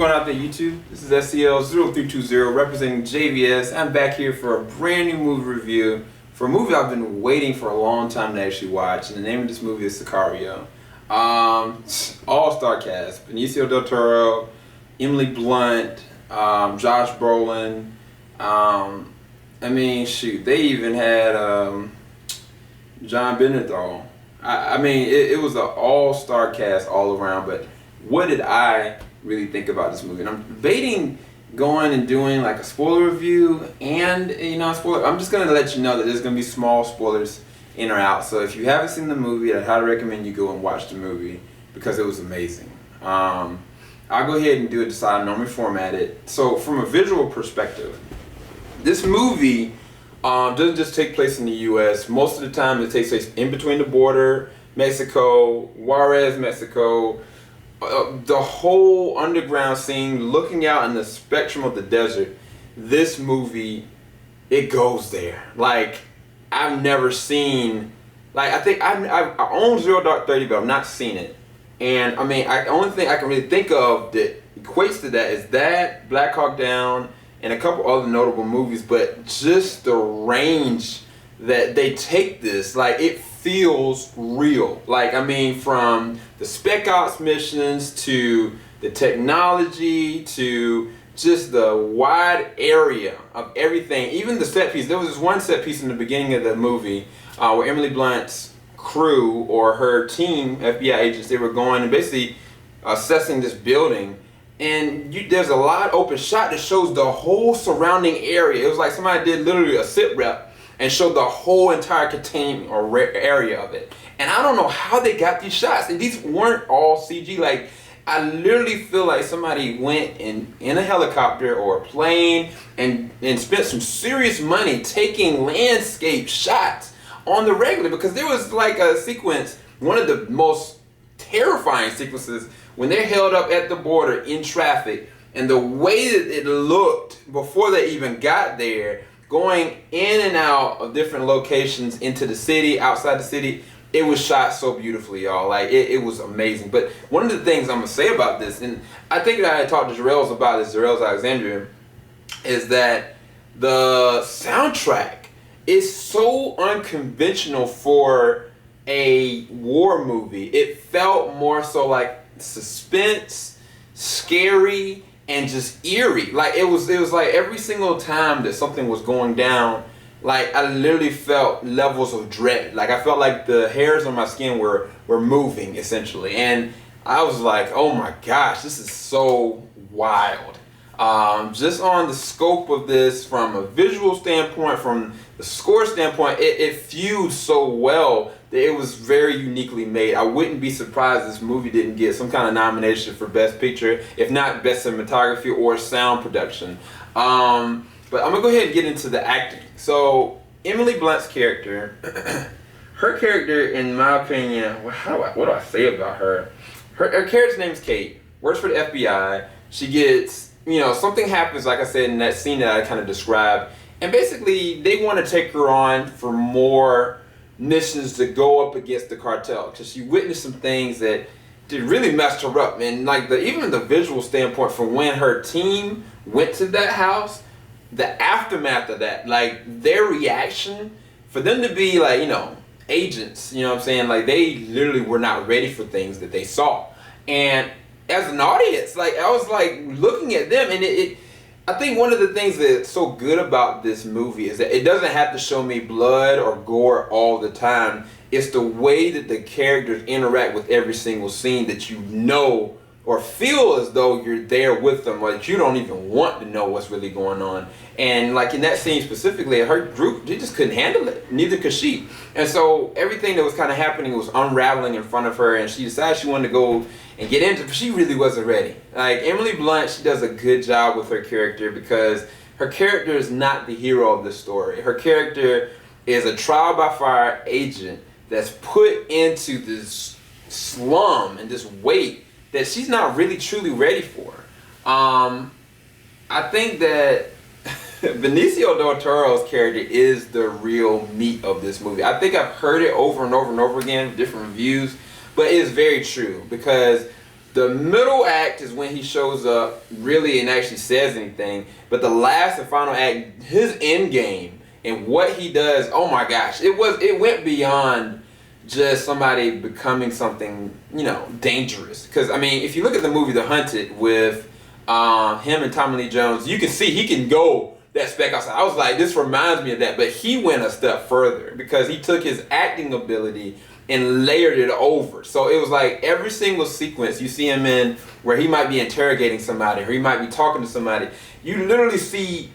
going out there, YouTube? This is SCL0320 representing JVS. I'm back here for a brand new movie review for a movie I've been waiting for a long time to actually watch. And the name of this movie is Sicario. All-star cast: Benicio Del Toro, Emily Blunt, Josh Brolin. I mean, shoot, they even had John Bernthal. I mean, it was an all-star cast all around. But what did I really think about this movie? And I'm debating going and doing like a spoiler review and spoiler. I'm just gonna let you know that there's gonna be small spoilers in or out. So if you haven't seen the movie, I highly recommend you go and watch the movie because it was amazing. I'll go ahead and do it just how I normally format it. So from a visual perspective, this movie doesn't just take place in the U.S. Most of the time it takes place in between the border, Mexico, Juarez, Mexico, the whole underground scene, looking out in the spectrum of the desert. This movie, it goes there. Like, I've never seen, like, I think I own Zero Dark 30, but I've not seen it. And I mean, the only thing I can really think of that equates to that is that, Black Hawk Down, and a couple other notable movies. But just the range that they take this, like, it feels real. Like, I mean, from the spec ops missions to the technology to just the wide area of everything, even the set piece. There was this one set piece in the beginning of the movie where Emily Blunt's crew or her team, FBI agents, they were going and basically assessing this building. And there's a wide open shot that shows the whole surrounding area. It was like somebody did literally a sit rep and showed the whole entire containment or area of it. And I don't know how they got these shots. And these weren't all CG. Like, I literally feel like somebody went in a helicopter or a plane and spent some serious money taking landscape shots on the regular. Because there was like a sequence, one of the most terrifying sequences, when they're held up at the border in traffic, and the way that it looked before they even got there, going in and out of different locations into the city, outside the city, it was shot so beautifully, y'all. Like, it was amazing. But one of the things I'm gonna say about this, and I think that I had talked to Jarrell's about this, Jarrell's Alexandria, is that the soundtrack is so unconventional for a war movie. It felt more so like suspense, scary, and just eerie. Like, it was like every single time that something was going down, like, I literally felt levels of dread. Like, I felt like the hairs on my skin were moving, essentially. And I was like, oh my gosh, this is so wild. Just on the scope of this, from a visual standpoint, from the score standpoint, it fused so well that it was very uniquely made. I wouldn't be surprised if this movie didn't get some kind of nomination for Best Picture, if not Best Cinematography or Sound Production. But I'm gonna go ahead and get into the acting. So Emily Blunt's character, her character, in my opinion, what do I say about her? Her character's name's Kate, works for the FBI. She gets, something happens, like I said, in that scene that I kind of described. And basically, they want to take her on for more missions to go up against the cartel, because she witnessed some things that really messed her up. And like, even the visual standpoint from when her team went to that house, the aftermath of that, like, their reaction, for them to be like, agents, you know what I'm saying? Like, they literally were not ready for things that they saw. And as an audience, like, I was like looking at them, and I think one of the things that's so good about this movie is that it doesn't have to show me blood or gore all the time. It's the way that the characters interact with every single scene that you know or feel as though you're there with them, like you don't even want to know what's really going on. And like in that scene specifically, her group, they just couldn't handle it. Neither could she. And so everything that was kind of happening was unraveling in front of her, and she decided she wanted to go and get into it, but she really wasn't ready. Like, Emily Blunt, she does a good job with her character, because her character is not the hero of the story. Her character is a trial by fire agent that's put into this slum and this weight that she's not really truly ready for. I think that Benicio Del Toro's character is the real meat of this movie. I think I've heard it over and over and over again, different reviews, but it is very true, because The middle act is when he shows up really and actually says anything. But the last and final act, his end game and what he does, oh my gosh, it went beyond just somebody becoming something, dangerous. Because I mean, if you look at the movie The Hunted with him and Tommy Lee Jones, you can see he can go that spec outside. I was like, this reminds me of that, but he went a step further because he took his acting ability and layered it over. So it was like every single sequence you see him in where he might be interrogating somebody or he might be talking to somebody, you literally see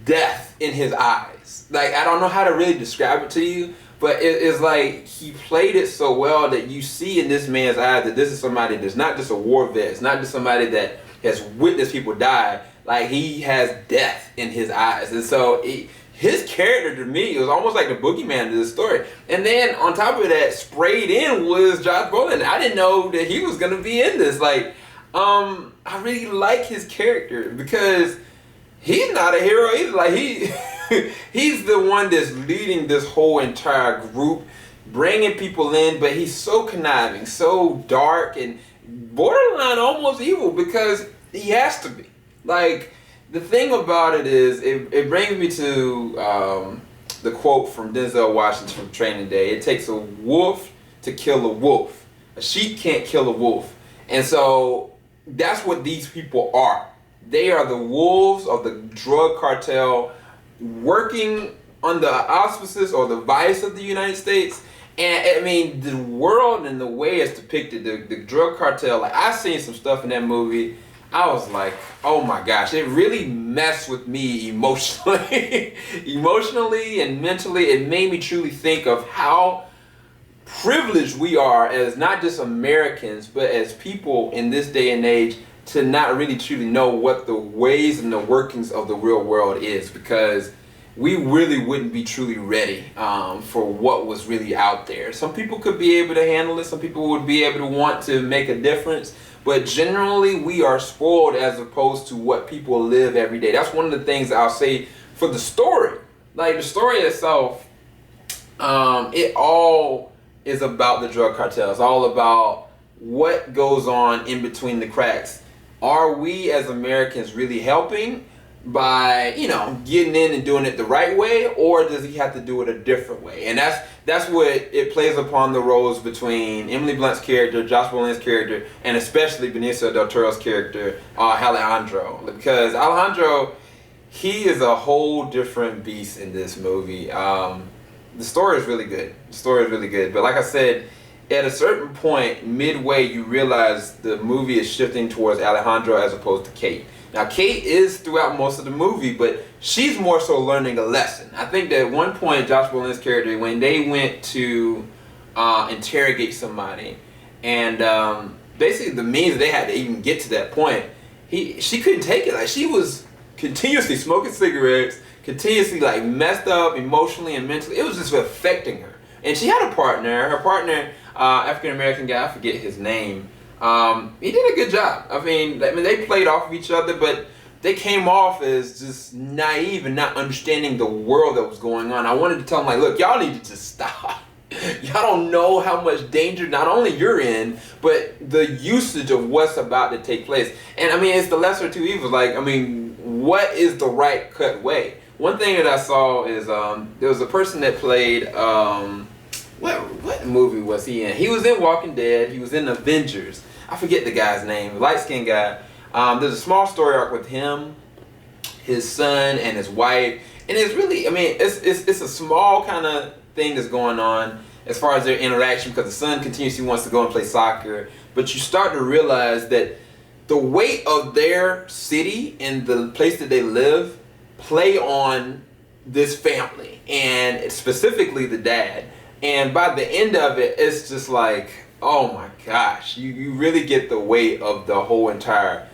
death in his eyes. Like, I don't know how to really describe it to you, but it's like he played it so well that you see in this man's eyes that this is somebody that's not just a war vet, it's not just somebody that has witnessed people die, like he has death in his eyes. And so his character to me, it was almost like the boogeyman of this story. And then on top of that, sprayed in was Josh Brolin. I didn't know that he was gonna be in this. Like, I really like his character because he's not a hero either. Like he's the one that's leading this whole entire group, bringing people in, but he's so conniving, so dark, and borderline almost evil because he has to be. Like, the thing about it is, it brings me to the quote from Denzel Washington from Training Day. It takes a wolf to kill a wolf. A sheep can't kill a wolf. And so that's what these people are. They are the wolves of the drug cartel working under the auspices or the vice of the United States. And I mean, the world and the way it's depicted, the drug cartel, like I seen some stuff in that movie. I was like, oh my gosh, it really messed with me emotionally. Emotionally and mentally, it made me truly think of how privileged we are as not just Americans, but as people in this day and age to not really truly know what the ways and the workings of the real world is, because we really wouldn't be truly ready for what was really out there. Some people could be able to handle it. Some people would be able to want to make a difference. But generally, we are spoiled as opposed to what people live every day. That's one of the things I'll say for the story. Like, the story itself, it all is about the drug cartel. It's all about what goes on in between the cracks. Are we as Americans really helping by, getting in and doing it the right way, or does he have to do it a different way? And that's what it plays upon the roles between Emily Blunt's character, Josh Brolin's character, and especially Benicio Del Toro's character, Alejandro. Because Alejandro, he is a whole different beast in this movie. The story is really good. But like I said, at a certain point, midway, you realize the movie is shifting towards Alejandro as opposed to Kate. Now, Kate is throughout most of the movie, but she's more so learning a lesson. I think that at one point, Josh Brolin's character, when they went to interrogate somebody, and basically the means they had to even get to that point, she couldn't take it. Like, she was continuously smoking cigarettes, continuously like messed up emotionally and mentally. It was just affecting her. And she had a partner. Her partner, African American guy, I forget his name. He did a good job. I mean, they played off of each other, but they came off as just naive and not understanding the world that was going on. I wanted to tell them, like, look, y'all need to just stop. Y'all don't know how much danger not only you're in, but the usage of what's about to take place. And I mean, it's the lesser of two evils. Like, I mean, what is the right cut way? One thing that I saw is there was a person that played what movie was he in? He was in Walking Dead. He was in Avengers. I forget the guy's name. Light-skinned guy. There's a small story arc with him, his son, and his wife. And it's really, I mean, it's a small kind of thing that's going on as far as their interaction, because the son continuously wants to go and play soccer. But you start to realize that the weight of their city and the place that they live play on this family, and specifically the dad. And by the end of it, it's just like, oh my gosh, you really get the weight of the whole entire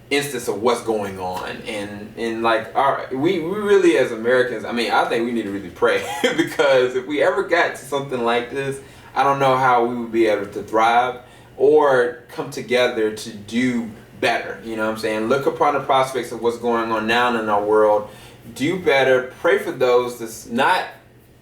instance of what's going on. And like, we really as Americans, I mean, I think we need to really pray because if we ever got to something like this, I don't know how we would be able to thrive or come together to do better. You know what I'm saying? Look upon the prospects of what's going on now in our world. Do better. Pray for those that's not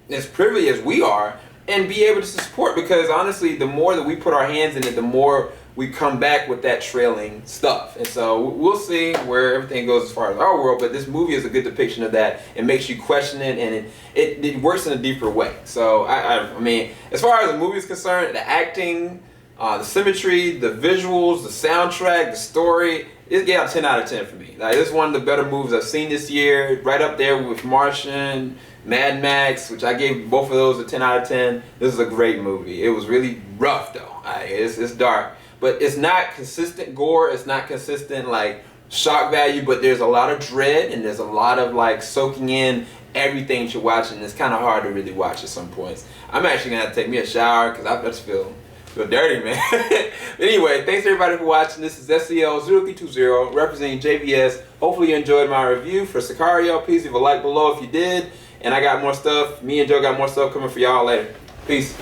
as privileged as we are, and be able to support, because honestly, the more that we put our hands in it, the more we come back with that trailing stuff. And so we'll see where everything goes as far as our world, but this movie is a good depiction of that. It makes you question it, and it works in a deeper way. So I mean, as far as the movie is concerned, the acting, the symmetry, the visuals, the soundtrack, the story, it gave a 10 out of 10 for me. Like, this is one of the better movies I've seen this year, right up there with Martian, Mad Max, which I gave both of those a 10 out of 10. This is a great movie. It was really rough though. It's dark, but it's not consistent gore. It's not consistent like shock value, but there's a lot of dread, and there's a lot of like soaking in everything that you're watching. It's kind of hard to really watch at some points. I'm actually gonna have to take me a shower because I just feel dirty, man. Anyway, thanks everybody for watching. This is SCL0320 representing JVS. Hopefully you enjoyed my review for Sicario. Please leave a like below if you did. And I got more stuff. Me and Joe got more stuff coming for y'all later. Peace.